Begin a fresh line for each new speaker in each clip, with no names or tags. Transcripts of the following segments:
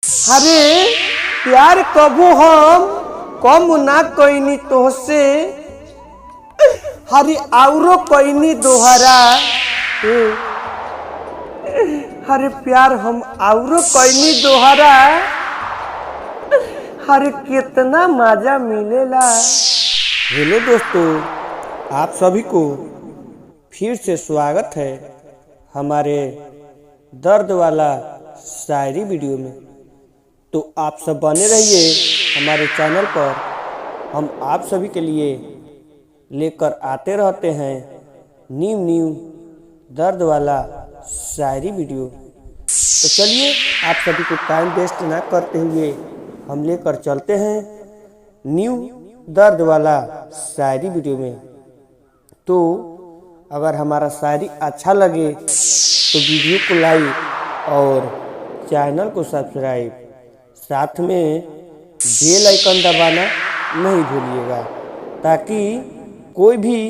अरे प्यार कबो हम कम ना कईनी तोहसे, हरी आउरो कईनी दोहरा। हरे प्यार हम आउरो कईनी दोहरा, हरे कितना मजा मिलेला। हेलो दोस्तों, आप सभी को फिर से स्वागत है हमारे दर्द वाला शायरी वीडियो में। तो आप सब बने रहिए हमारे चैनल पर, हम आप सभी के लिए लेकर आते रहते हैं न्यू दर्द वाला शायरी वीडियो। तो चलिए आप सभी को टाइम वेस्ट ना करते हुए हम लेकर चलते हैं न्यू दर्द वाला शायरी वीडियो में। तो अगर हमारा शायरी अच्छा लगे तो वीडियो को लाइक और चैनल को सब्सक्राइब, साथ में बेल आइकन दबाना नहीं भूलिएगा, ताकि कोई भी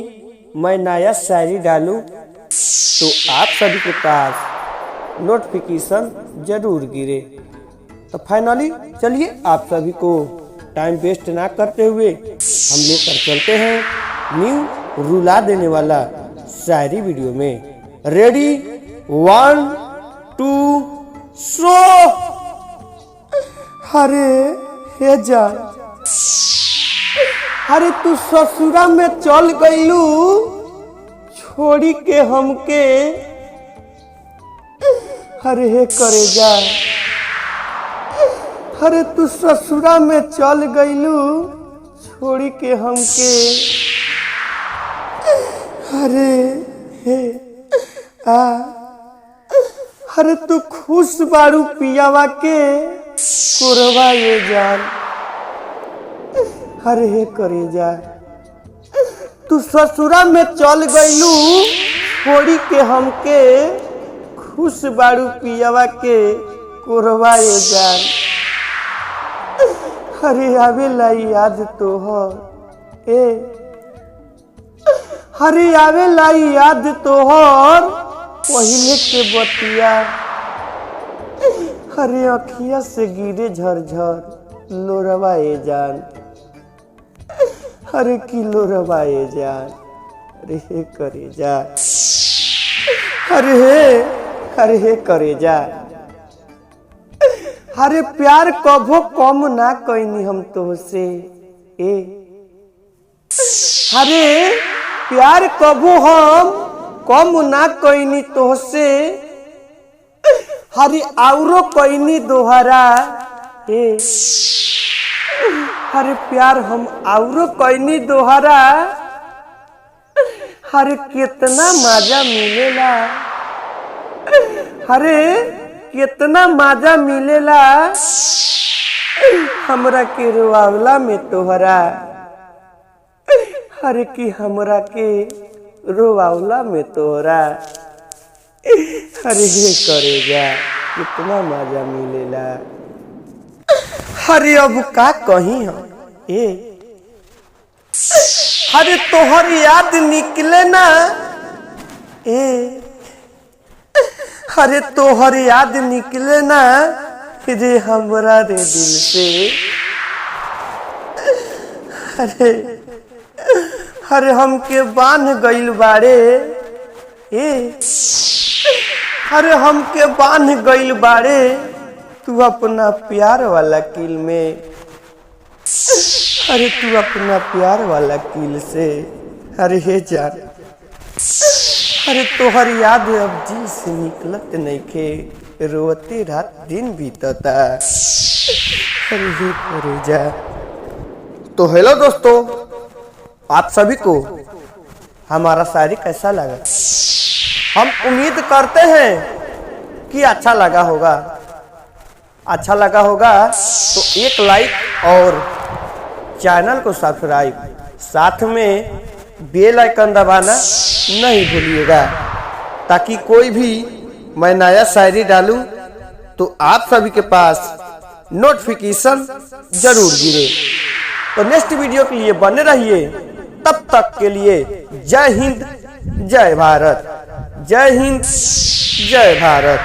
मैं नया शायरी डालूं तो आप सभी के पास नोटिफिकेशन जरूर गिरे। तो फाइनली चलिए आप सभी को टाइम वेस्ट ना करते हुए हम लेकर चलते हैं न्यू रुला देने वाला शायरी वीडियो में। Ready 1 2 show. अरे हे जा, अरे तू ससुरा में चल गईलू छोड़ी के हमके। अरे हे करे जा, अरे तू ससुरा में चल गईलू छोड़ी के हमके। अरे हे अरे तू खुश बारू पियावा के कोरवा ये जान। अरे हे करे जा, तू ससुरा में चल गईलू छोड़ी के हमके, खुश बारू पियावा के कोरवा ये जान। अरे आवेला याद तोहर हरे आवेला याद तोहर पहिले के बतिया। हरे अखिया से गिरे झरझर लोरवा ए जान। हरे की लोरवा ए जान। अरे हे करे जा, अरे हे करे जा। हरे प्यार कभो कम ना कईनी हम तोहसे। हरे प्यार कबो हम कम ना कईनी तोहसे, हरी आउरो कईनी दोहरा। हरे प्यार हम आउरो कईनी दोहरा, हरे कितना मजा मिलेला। हरे कितना मजा मिलेला हमरा के रोआवला में तोहरा। हरे की हमरा के रोआवला में तोहरा। हरे हे करे जा, कितना मजा मिलेला। हरे अब का कहीं हम हरे तोहर याद निकले ना। हरे तोहर याद निकले ना रे हमरा रे दिल से। हरे हमके बांध गइल बाड़े। हरे हमके बांध गइल बाड़े तू अपना प्यार वाला किल में। अरे तू अपना प्यार वाला किल से। अरे हे जान, अरे तोहर याद अब जी से निकलत नइखे, रोते रात दिन बीतता। अरे हे करे जा। तो हेलो दोस्तों, आप सभी को हमारा शायरी कैसा लगा? हम उम्मीद करते हैं कि अच्छा लगा होगा। अच्छा लगा होगा तो एक लाइक और चैनल को सब्सक्राइब, साथ में बेल आइकन दबाना नहीं भूलिएगा, ताकि कोई भी मैं नया शायरी डालूं तो आप सभी के पास नोटिफिकेशन जरूर गिरे। तो नेक्स्ट वीडियो के लिए बने रहिए। तब तक के लिए जय हिंद जय भारत। जय हिंद जय भारत।